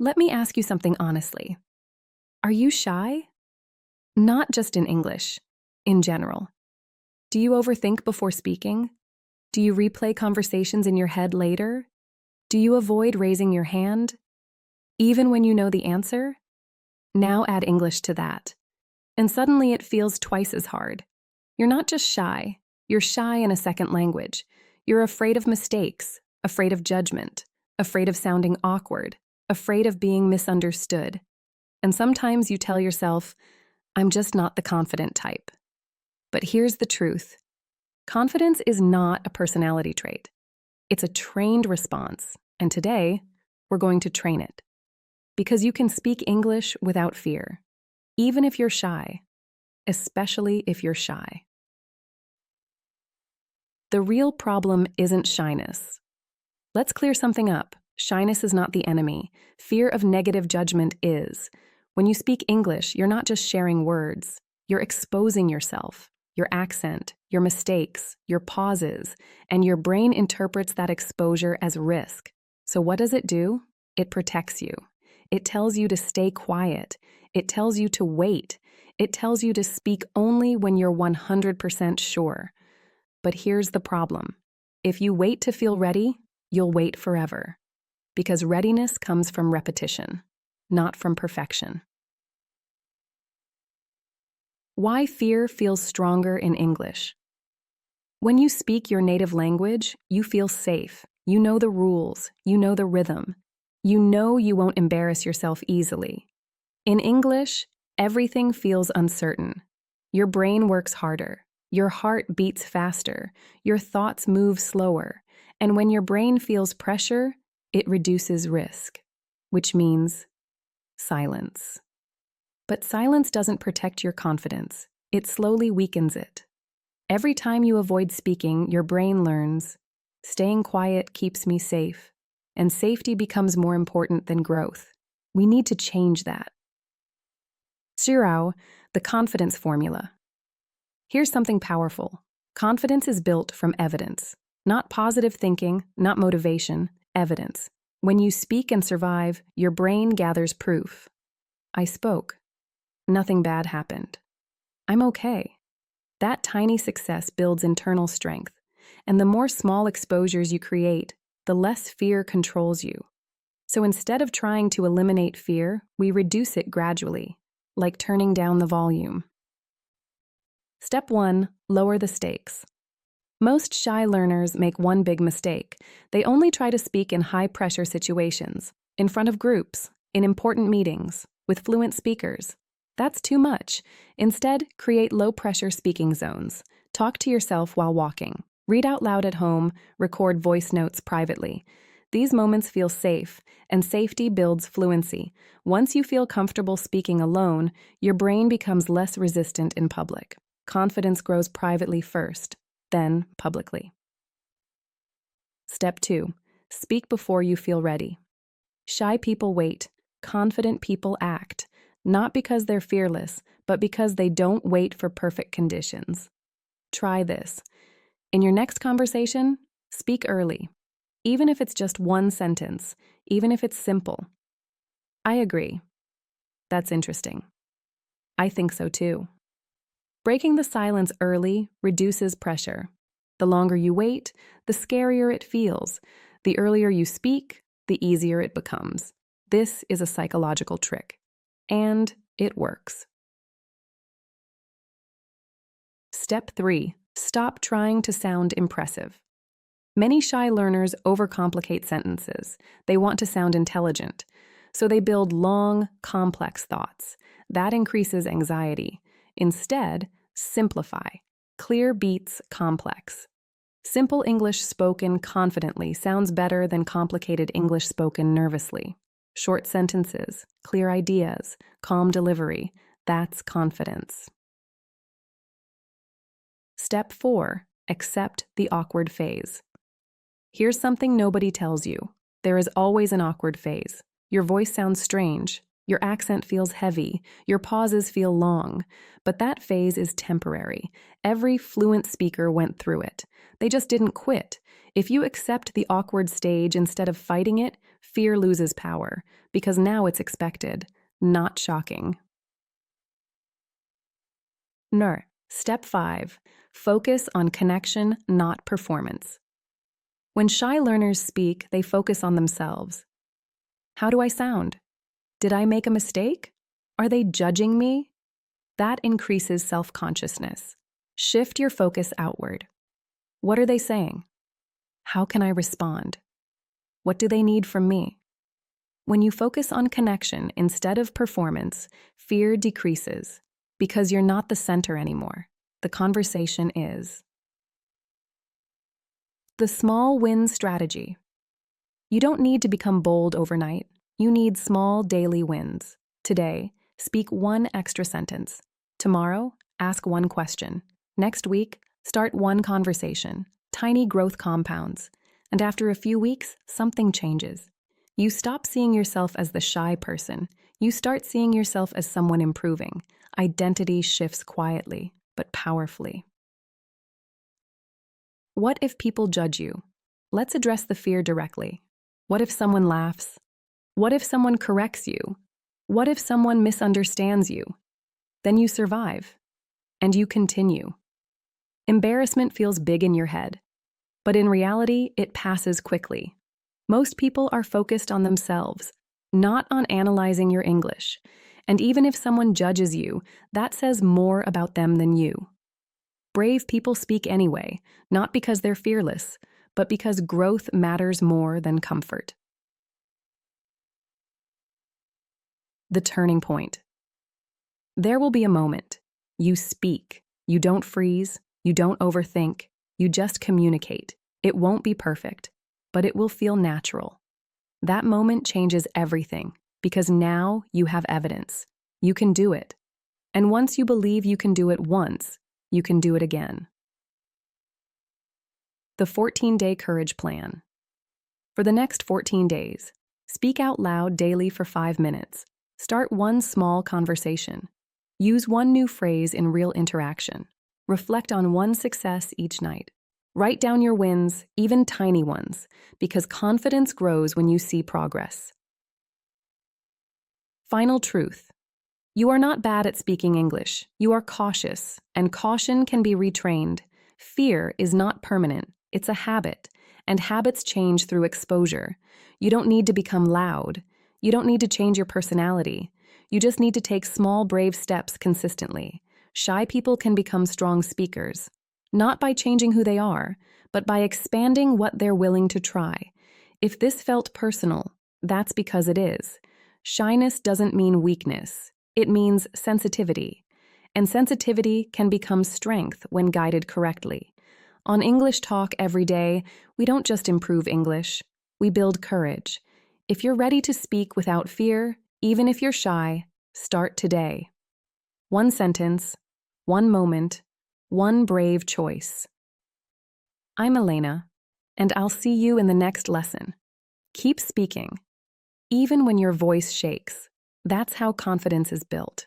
Let me ask you something honestly. Are you shy? Not just in English, in general. Do you overthink before speaking? Do you replay conversations in your head later? Do you avoid raising your hand? Even when you know the answer? Now add English to that. And suddenly it feels twice as hard. You're not just shy, you're shy in a second language. You're afraid of mistakes, afraid of judgment, afraid of sounding awkward, afraid of being misunderstood. And sometimes you tell yourself, I'm just not the confident type. But here's the truth. Confidence is not a personality trait. It's a trained response, and today, we're going to train it. Because you can speak English without fear, even if you're shy, especially if you're shy. The real problem isn't shyness. Let's clear something up. Shyness is not the enemy. Fear of negative judgment is. When you speak English, you're not just sharing words. You're exposing yourself, your accent, your mistakes, your pauses, and your brain interprets that exposure as risk. So what does it do? It protects you. It tells you to stay quiet. It tells you to wait. It tells you to speak only when you're 100% sure. But here's the problem. If you wait to feel ready, you'll wait forever. Because readiness comes from repetition, not from perfection. Why fear feels stronger in English. When you speak your native language, you feel safe. You know the rules. You know the rhythm. You know you won't embarrass yourself easily. In English, everything feels uncertain. Your brain works harder. Your heart beats faster. Your thoughts move slower. And when your brain feels pressure, it reduces risk, which means silence. But silence doesn't protect your confidence. It slowly weakens it. Every time you avoid speaking, your brain learns, staying quiet keeps me safe, and safety becomes more important than growth. We need to change that. Zero, the confidence formula. Here's something powerful. Confidence is built from evidence. Not positive thinking, not motivation, evidence. When you speak and survive, your brain gathers proof. I spoke. Nothing bad happened. I'm okay. That tiny success builds internal strength, and the more small exposures you create, the less fear controls you. So instead of trying to eliminate fear, we reduce it gradually, like turning down the volume. Step 1, lower the stakes. Most shy learners make one big mistake. They only try to speak in high-pressure situations, in front of groups, in important meetings, with fluent speakers. That's too much. Instead, create low-pressure speaking zones. Talk to yourself while walking. Read out loud at home, record voice notes privately. These moments feel safe, and safety builds fluency. Once you feel comfortable speaking alone, your brain becomes less resistant in public. Confidence grows privately first, then publicly. Step 2, speak before you feel ready. Shy people wait. Confident people act. Not because they're fearless, but because they don't wait for perfect conditions. Try this. In your next conversation, speak early. Even if it's just one sentence, even if it's simple. I agree. That's interesting. I think so too. Breaking the silence early reduces pressure. The longer you wait, the scarier it feels. The earlier you speak, the easier it becomes. This is a psychological trick. And it works. Step 3, stop trying to sound impressive. Many shy learners overcomplicate sentences. They want to sound intelligent. So they build long, complex thoughts. That increases anxiety. Instead, simplify. Clear beats complex. Simple English spoken confidently sounds better than complicated English spoken nervously. Short sentences, clear ideas, calm delivery, that's confidence. Step 4, accept the awkward phase. Here's something nobody tells you. There is always an awkward phase. Your voice sounds strange. Your accent feels heavy. Your pauses feel long. But that phase is temporary. Every fluent speaker went through it. They just didn't quit. If you accept the awkward stage instead of fighting it, fear loses power because now it's expected, not shocking. Step 5. Focus on connection, not performance. When shy learners speak, they focus on themselves. How do I sound? Did I make a mistake? Are they judging me? That increases self-consciousness. Shift your focus outward. What are they saying? How can I respond? What do they need from me? When you focus on connection instead of performance, fear decreases because you're not the center anymore. The conversation is. The small win strategy. You don't need to become bold overnight. You need small daily wins. Today, speak one extra sentence. Tomorrow, ask one question. Next week, start one conversation. Tiny growth compounds. And after a few weeks, something changes. You stop seeing yourself as the shy person. You start seeing yourself as someone improving. Identity shifts quietly, but powerfully. What if people judge you? Let's address the fear directly. What if someone laughs? What if someone corrects you? What if someone misunderstands you? Then you survive, and you continue. Embarrassment feels big in your head, but in reality, it passes quickly. Most people are focused on themselves, not on analyzing your English. And even if someone judges you, that says more about them than you. Brave people speak anyway, not because they're fearless, but because growth matters more than comfort. The turning point. There will be a moment. You speak. You don't freeze. You don't overthink. You just communicate. It won't be perfect, but it will feel natural. That moment changes everything because now you have evidence. You can do it. And once you believe you can do it once, you can do it again. The 14-day courage plan. For the next 14 days, speak out loud daily for 5 minutes. Start one small conversation. Use one new phrase in real interaction. Reflect on one success each night. Write down your wins, even tiny ones, because confidence grows when you see progress. Final truth. You are not bad at speaking English. You are cautious, and caution can be retrained. Fear is not permanent. It's a habit, and habits change through exposure. You don't need to become loud. You don't need to change your personality. You just need to take small, brave steps consistently. Shy people can become strong speakers, not by changing who they are, but by expanding what they're willing to try. If this felt personal, that's because it is. Shyness doesn't mean weakness. It means sensitivity. And sensitivity can become strength when guided correctly. On English Talk every day, we don't just improve English, we build courage. If you're ready to speak without fear, even if you're shy, start today. One sentence, one moment, one brave choice. I'm Elena, and I'll see you in the next lesson. Keep speaking, even when your voice shakes. That's how confidence is built.